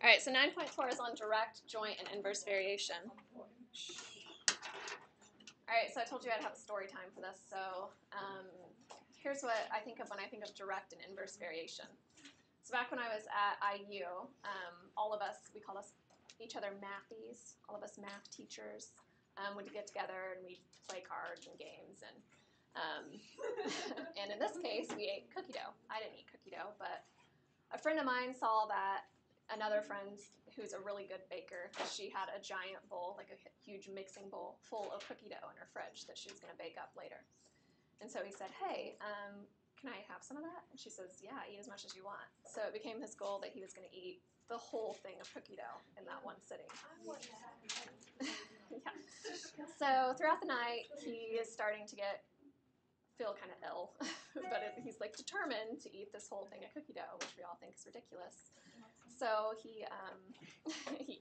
All right, so 9.4 is on direct, joint, and inverse variation. All right, so I told you I'd have a story time for this. So here's what I think of when I think of direct and inverse variation. So back when I was at IU, all of us, we called each other mathies, all of us math teachers would get together and we'd play cards and games. And in this case, we ate cookie dough. I didn't eat cookie dough, but a friend of mine saw that another friend who's a really good baker, she had a giant bowl, like a huge mixing bowl full of cookie dough in her fridge that she was going to bake up later. And so he said, hey, can I have some of that? And she says, yeah, eat as much as you want. So it became his goal that he was going to eat the whole thing of cookie dough in that one sitting. Yeah. So throughout the night, he is starting to feel kind of ill, but he's like determined to eat this whole thing of cookie dough, which we all think is ridiculous. So he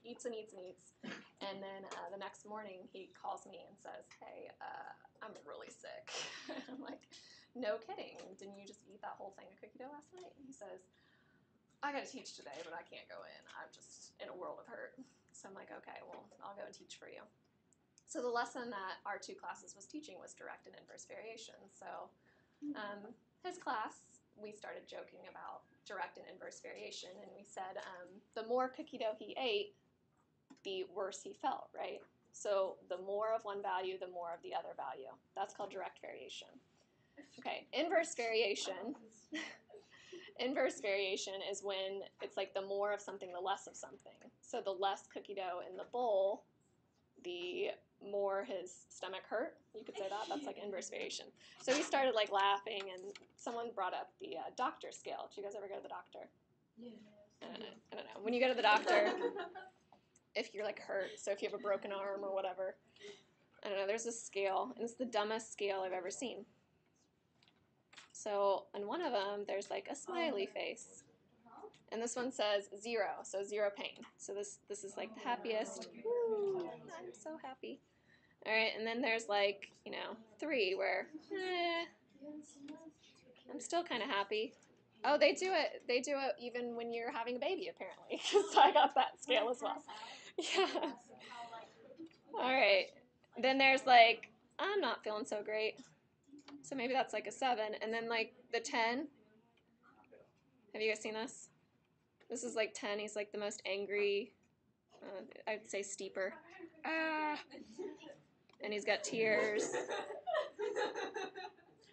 eats and eats and eats, and then the next morning he calls me and says, hey, I'm really sick. I'm like, no kidding, didn't you just eat that whole thing of cookie dough last night? And he says, I got to teach today, but I can't go in. I'm just in a world of hurt. So I'm like, okay, well, I'll go and teach for you. So the lesson that our two classes was teaching was direct and inverse variation. So his class, we started joking about direct and inverse variation, and we said the more cookie dough he ate, the worse he felt, right? So the more of one value, the more of the other value. That's called direct variation. Okay, inverse variation. Inverse variation is when it's like the more of something, the less of something. So the less cookie dough in the bowl, the more his stomach hurt. You could say that. That's like inverse variation. So we started like laughing, and someone brought up the doctor scale. Did you guys ever go to the doctor? Yeah. I don't know. When you go to the doctor, if you're like hurt, so if you have a broken arm or whatever, I don't know, there's a scale, and it's the dumbest scale I've ever seen. So on one of them, there's like a smiley face. And this one says 0, so 0 pain. So this is like the happiest. Woo, I'm so happy. All right, and then there's like, 3 where, I'm still kind of happy. Oh, they do it even when you're having a baby, apparently. So I got that scale as well. Yeah. All right. Then there's like, I'm not feeling so great. So maybe that's like a 7. And then like the 10. Have you guys seen this? This is like 10. He's like the most angry, I'd say steeper. Ah. And he's got tears.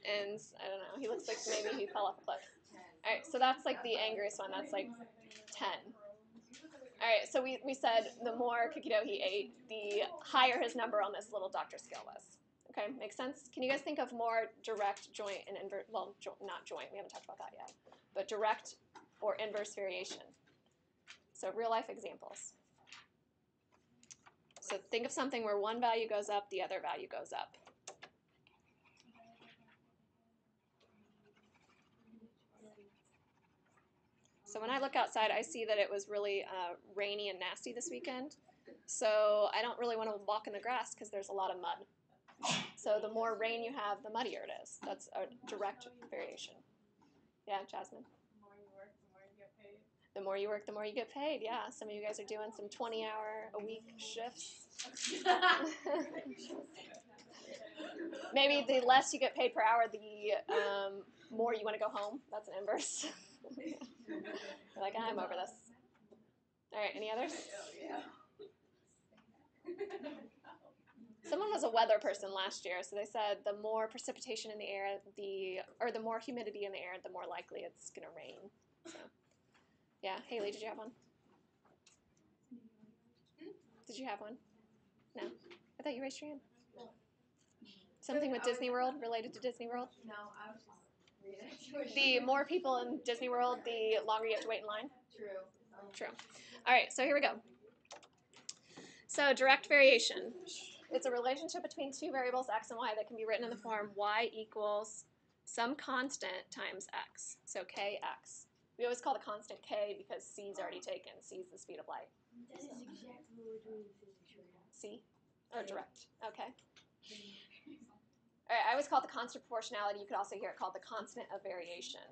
And I don't know, he looks like maybe he fell off a cliff. All right, so that's like the angriest one. That's like 10. All right, so we said the more cookie dough he ate, the higher his number on this little doctor scale was. Okay, makes sense? Can you guys think of more direct, joint, and inverse? Well, not joint. We haven't talked about that yet. But direct or inverse variation. So real life examples. So think of something where one value goes up, the other value goes up. So when I look outside, I see that it was really rainy and nasty this weekend. So I don't really want to walk in the grass because there's a lot of mud. So the more rain you have, the muddier it is. That's a direct variation. Yeah, Jasmine? The more you work, the more you get paid. The more you work, the more you get paid. Yeah, some of you guys are doing some 20-hour-a-week shifts. Maybe the less you get paid per hour, the more you want to go home. That's an inverse. You're like, I'm over this. All right, any others? Yeah. Someone was a weather person last year, so they said the more precipitation in the air, the more humidity in the air, the more likely it's going to rain. So, yeah, Haley, did you have one? Did you have one? No? I thought you raised your hand. Something with Disney World, related to Disney World? No, I was just reading. The more people in Disney World, the longer you have to wait in line? True. True. All right, so here we go. So direct variation. It's a relationship between two variables, x and y, that can be written in the form y equals some constant times x. So kx. We always call the constant k because c is already taken. C is the speed of light. This is exactly what we're doing in physics right now. C? Or direct. Okay. All right, I always call it the constant proportionality. You could also hear it called the constant of variation.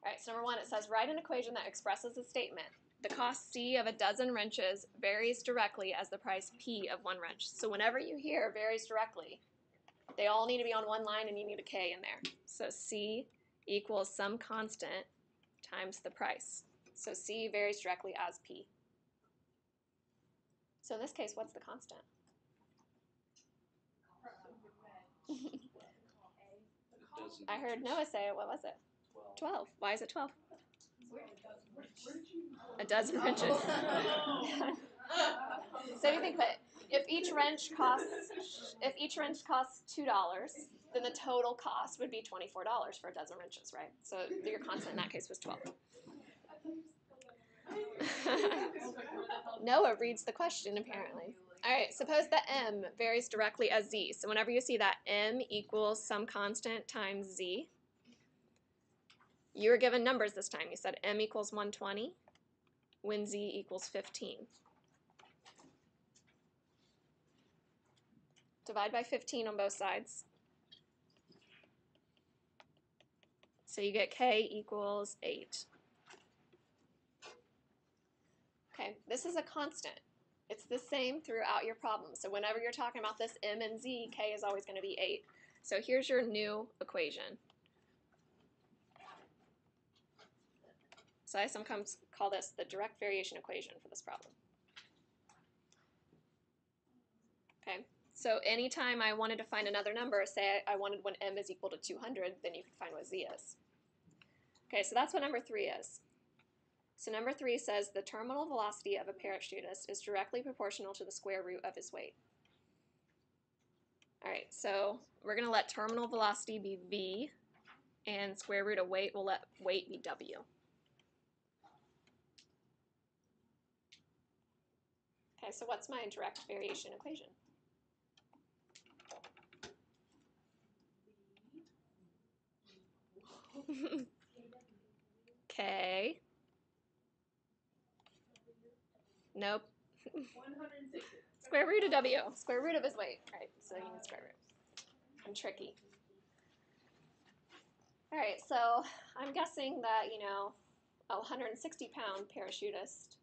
All right, so number 1, it says, write an equation that expresses a statement. the cost C of a dozen wrenches varies directly as the price P of one wrench. So whenever you hear varies directly, they all need to be on one line and you need a K in there. So C equals some constant times the price. So C varies directly as P. So in this case, what's the constant? I heard Noah say it. What was it? 12. Why is it 12? A dozen wrenches. So you think that if each wrench costs $2, then the total cost would be $24 for a dozen wrenches, right? So your constant in that case was 12. Noah reads the question, apparently. All right, suppose that M varies directly as Z. So whenever you see that M equals some constant times Z, you were given numbers this time. You said M equals 120 when Z equals 15. Divide by 15 on both sides. So you get K equals 8. Okay, this is a constant. It's the same throughout your problem. So whenever you're talking about this M and Z, K is always going to be 8. So here's your new equation. So I sometimes call this the direct variation equation for this problem. Okay, so anytime I wanted to find another number, say I wanted when M is equal to 200, then you can find what Z is. Okay, so that's what number 3 is. So number 3 says the terminal velocity of a parachutist is directly proportional to the square root of his weight. All right, so we're going to let terminal velocity be V, and square root of weight, we'll let weight be W. Okay, so what's my direct variation equation? K. Nope. 160. Square root of W. Square root of his weight. Right, so you need square root. I'm tricky. All right, so I'm guessing that, a 160-pound parachutist,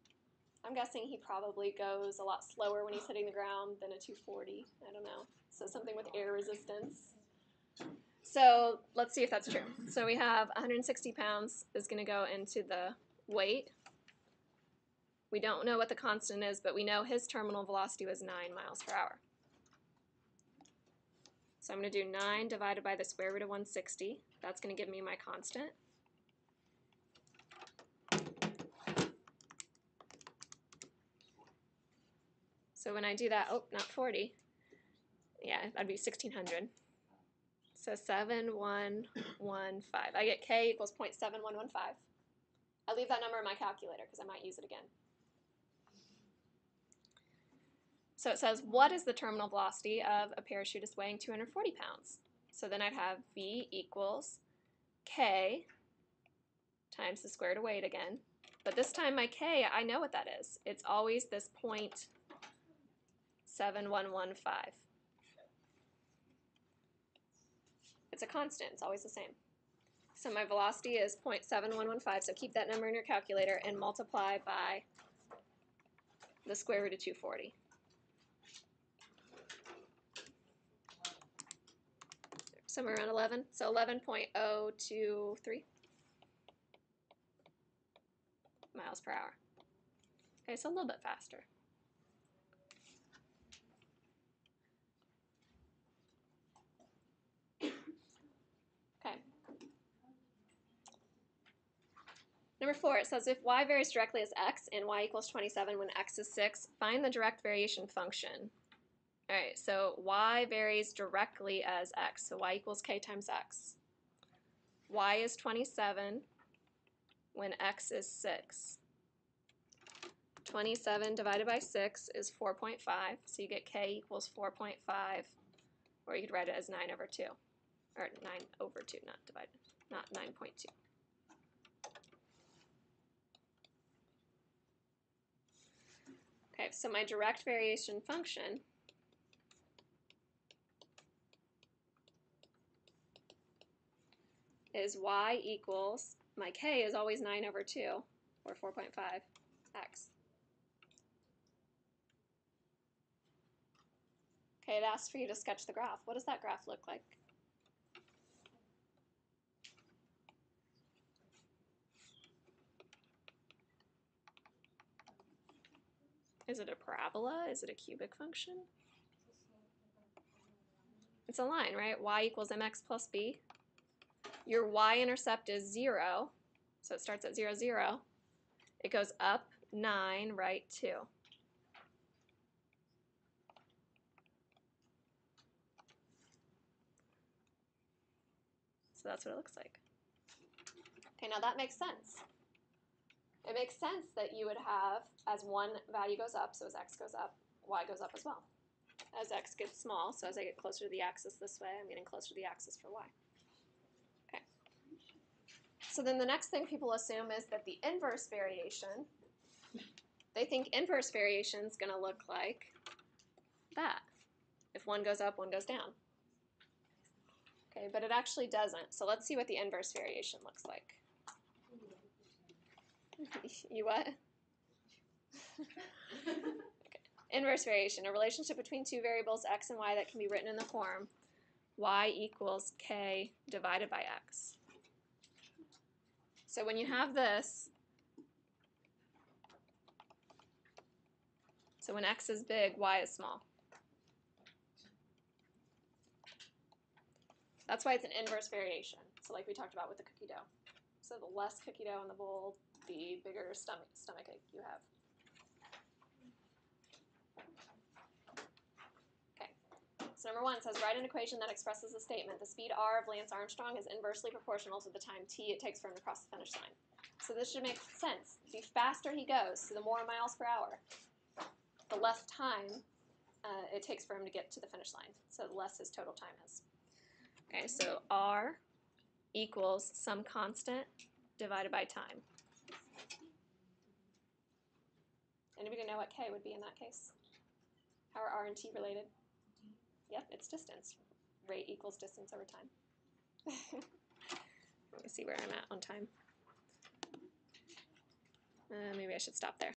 I'm guessing he probably goes a lot slower when he's hitting the ground than a 240. I don't know. So something with air resistance. So let's see if that's true. So we have 160 pounds is going to go into the weight. We don't know what the constant is, but we know his terminal velocity was 9 miles per hour. So I'm going to do 9 divided by the square root of 160. That's going to give me my constant. So when I do that, oh, not 40. Yeah, that'd be 1,600. So 7115. I get K equals 0.7115. I leave that number in my calculator because I might use it again. So it says, what is the terminal velocity of a parachutist weighing 240 pounds? So then I'd have V equals K times the square root of weight again. But this time my K, I know what that is. It's always this 0.7115. It's a constant. It's always the same. So my velocity is 0.7115, so keep that number in your calculator and multiply by the square root of 240. Somewhere around 11, so 11.023 miles per hour. Okay, so a little bit faster. Okay. Number 4, it says if y varies directly as x and y equals 27 when x is 6, find the direct variation function. All right, so y varies directly as x, so y equals k times x. Y is 27 when x is 6. 27 divided by 6 is 4.5, so you get k equals 4.5, or you could write it as 9 over 2, or 9 over 2, not divided, not 9.2. Okay, so my direct variation function is y equals, my k is always 9 over 2, or 4.5, x. Okay, it asks for you to sketch the graph. What does that graph look like? Is it a parabola? Is it a cubic function? It's a line, right? Y equals mx plus b. Your y-intercept is 0, so it starts at 0, 0. It goes up 9, right 2. So that's what it looks like. Okay, now that makes sense. It makes sense that you would have, as one value goes up, so as x goes up, y goes up as well. As x gets small, so as I get closer to the axis this way, I'm getting closer to the axis for y. Okay. So then the next thing people assume is that the inverse variation, they think inverse variation is going to look like that. If one goes up, one goes down. Okay, but it actually doesn't. So let's see what the inverse variation looks like. You what? Okay. Inverse variation, a relationship between two variables, x and y, that can be written in the form y equals k divided by x. So when you have this, so when x is big, y is small. That's why it's an inverse variation. So like we talked about with the cookie dough. So the less cookie dough in the bowl, the bigger stomach ache you have. Okay. So number 1 says, write an equation that expresses the statement, the speed r of Lance Armstrong is inversely proportional to the time t it takes for him to cross the finish line. So this should make sense. The faster he goes, so the more miles per hour, the less time it takes for him to get to the finish line. So the less his total time is. Okay, so r equals some constant divided by time. Anybody know what k would be in that case? How are r and t related? Yep, it's distance. Rate equals distance over time. Let me see where I'm at on time. Maybe I should stop there.